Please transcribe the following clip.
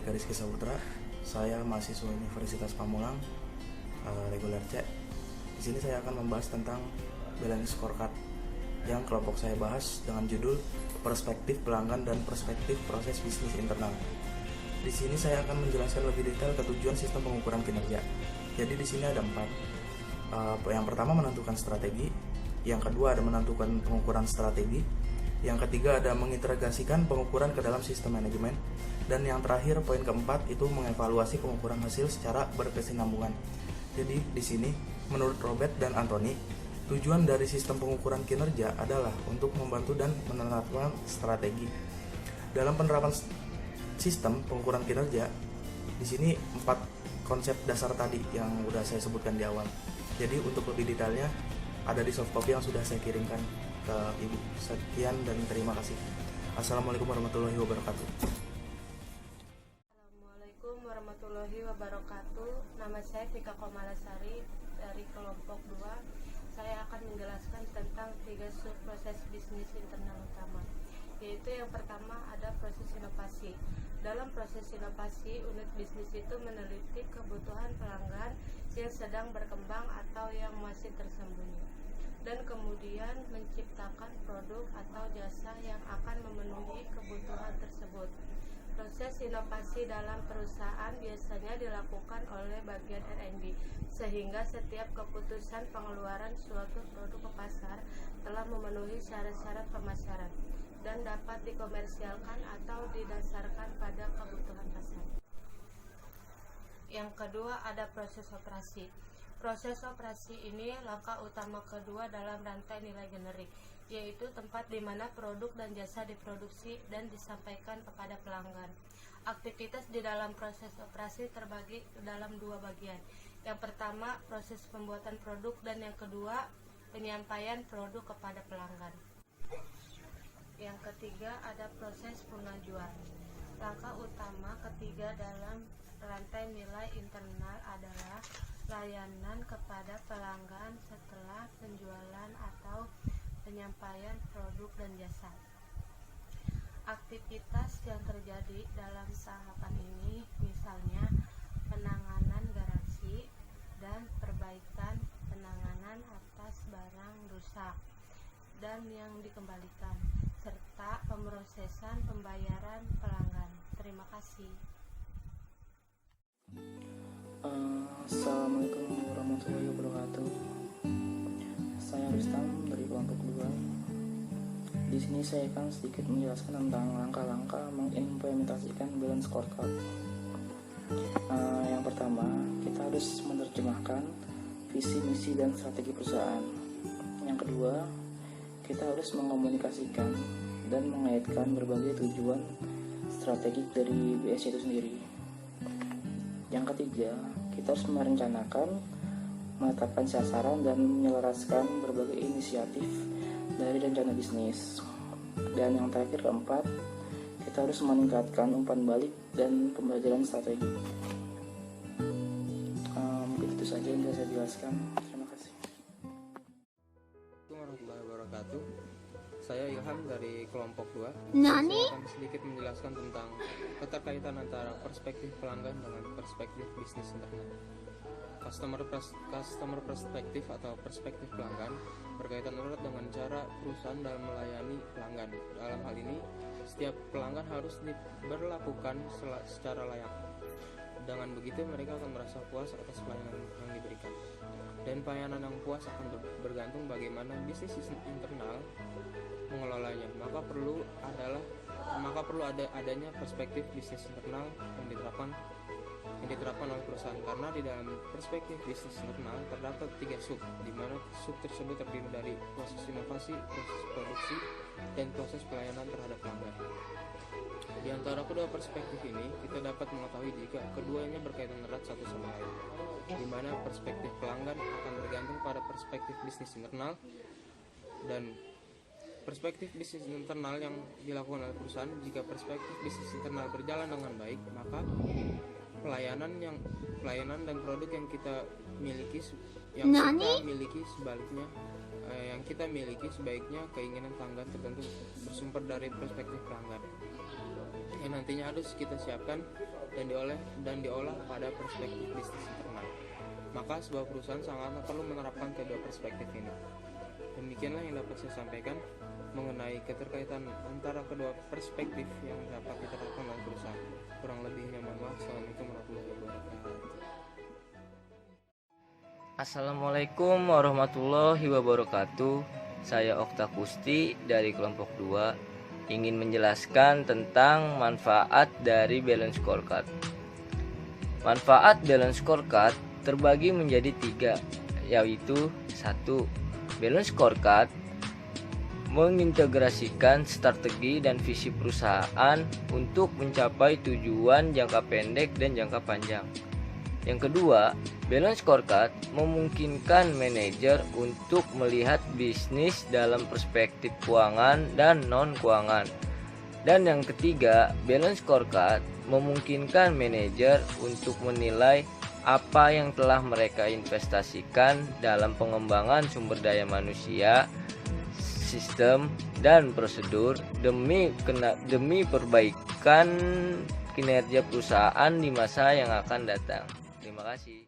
Andika Rizky Saputra. Saya mahasiswa Universitas Pamulang, reguler C. Di sini saya akan membahas tentang balance scorecard yang kelompok saya bahas dengan judul perspektif pelanggan dan perspektif proses bisnis internal. Di sini saya akan menjelaskan lebih detail ketujuan sistem pengukuran kinerja. Jadi di sini ada 4. Yang pertama menentukan strategi, yang kedua ada menentukan pengukuran strategi, yang ketiga ada mengintegrasikan pengukuran ke dalam sistem manajemen, dan yang terakhir poin keempat itu mengevaluasi pengukuran hasil secara berkesinambungan. Jadi di sini menurut Robert dan Anthony, tujuan dari sistem pengukuran kinerja adalah untuk membantu dan menetapkan strategi. Dalam penerapan sistem pengukuran kinerja, di sini 4 konsep dasar tadi yang udah saya sebutkan di awal. Jadi untuk lebih detailnya ada di soft copy yang sudah saya kirimkan ke Ibu. Sekian dan terima kasih. Assalamualaikum warahmatullahi wabarakatuh. Assalamualaikum warahmatullahi wabarakatuh. Nama saya Vika Komalasari dari kelompok 2. Saya akan menjelaskan tentang 3 sub proses bisnis internal utama. Yaitu yang pertama ada proses inovasi. Dalam proses inovasi, unit bisnis itu meneliti kebutuhan pelanggan yang sedang berkembang atau yang masih tersembunyi, dan kemudian menciptakan produk atau jasa yang akan memenuhi kebutuhan tersebut. Proses inovasi dalam perusahaan biasanya dilakukan oleh bagian R&D, sehingga setiap keputusan pengeluaran suatu produk ke pasar telah memenuhi syarat-syarat pemasaran dan dapat dikomersialkan atau didasarkan pada kebutuhan pasar. Yang kedua ada proses operasi. Proses operasi ini langkah utama kedua dalam rantai nilai generik, yaitu tempat di mana produk dan jasa diproduksi dan disampaikan kepada pelanggan. Aktivitas di dalam proses operasi terbagi dalam 2 bagian. Yang pertama, proses pembuatan produk, dan yang kedua, penyampaian produk kepada pelanggan. Yang ketiga ada proses pengajuan. Langkah utama ketiga dalam rantai nilai internal adalah layanan kepada pelanggan setelah penjualan atau penyampaian produk dan jasa. Aktivitas yang terjadi dalam tahapan ini misalnya penanganan garansi dan perbaikan penanganan atas barang rusak dan yang dikembalikan, serta pemrosesan pembayaran pelanggan. Terima kasih. Assalamualaikum warahmatullahi wabarakatuh. Saya Rustam dari kelompok 2. Di sini saya akan sedikit menjelaskan tentang langkah-langkah mengimplementasikan balance scorecard. Yang pertama, kita harus menerjemahkan visi, misi, dan strategi perusahaan. Yang kedua, kita harus mengkomunikasikan dan mengaitkan berbagai tujuan strategik dari BSC itu sendiri. Yang ketiga, kita harus merencanakan, menetapkan sasaran, dan menyelaraskan berbagai inisiatif dari rencana bisnis. Dan yang terakhir, keempat, kita harus meningkatkan umpan balik dan pembelajaran strategi. Mungkin itu saja yang bisa saya jelaskan. Terima kasih. Assalamualaikum warahmatullahi wabarakatuh. Saya Ilham dari kelompok 2. Nani? Saya akan sedikit menjelaskan tentang keterkaitan antara perspektif pelanggan dengan perspektif bisnis internal. Customer perspektif atau perspektif pelanggan berkaitan erat dengan cara perusahaan dalam melayani pelanggan. Dalam hal ini, setiap pelanggan harus diberlakukan secara layak. Dengan begitu, mereka akan merasa puas atas pelayanan yang diberikan. Dan pelayanan yang puas akan bergantung bagaimana bisnis internal mengelolanya. Maka perlu adanya perspektif bisnis internal yang diterapkan oleh perusahaan, karena di dalam perspektif bisnis internal terdapat 3 sub, di mana sub tersebut terdiri dari proses inovasi, proses produksi, dan proses pelayanan terhadap pelanggan. Di antara kedua perspektif ini, kita dapat mengetahui jika keduanya berkaitan erat satu sama lain, di mana perspektif pelanggan akan bergantung pada perspektif bisnis internal, dan perspektif bisnis internal yang dilakukan oleh perusahaan. Jika perspektif bisnis internal berjalan dengan baik, maka pelayanan dan produk yang kita miliki sebaiknya keinginan pelanggan tertentu bersumber dari perspektif pelanggan yang nantinya harus kita siapkan dan diolah pada perspektif bisnis internal. Maka sebuah perusahaan sangat perlu menerapkan kedua perspektif ini. Demikianlah yang dapat saya sampaikan mengenai keterkaitan antara kedua perspektif yang dapat diterapkan dalam perusahaan. Kurang lebihnya mohon maaf. Assalamualaikum warahmatullahi wabarakatuh. Assalamualaikum warahmatullahi wabarakatuh. Saya Okta Kusti dari kelompok 2 ingin menjelaskan tentang manfaat dari balance scorecard. Manfaat balance scorecard terbagi menjadi 3, yaitu 1. Balance scorecard mengintegrasikan strategi dan visi perusahaan untuk mencapai tujuan jangka pendek dan jangka panjang. Yang kedua, balance scorecard memungkinkan manajer untuk melihat bisnis dalam perspektif keuangan dan non-keuangan. Dan yang ketiga, balance scorecard memungkinkan manajer untuk menilai apa yang telah mereka investasikan dalam pengembangan sumber daya manusia, sistem, dan prosedur demi perbaikan kinerja perusahaan di masa yang akan datang. Terima kasih.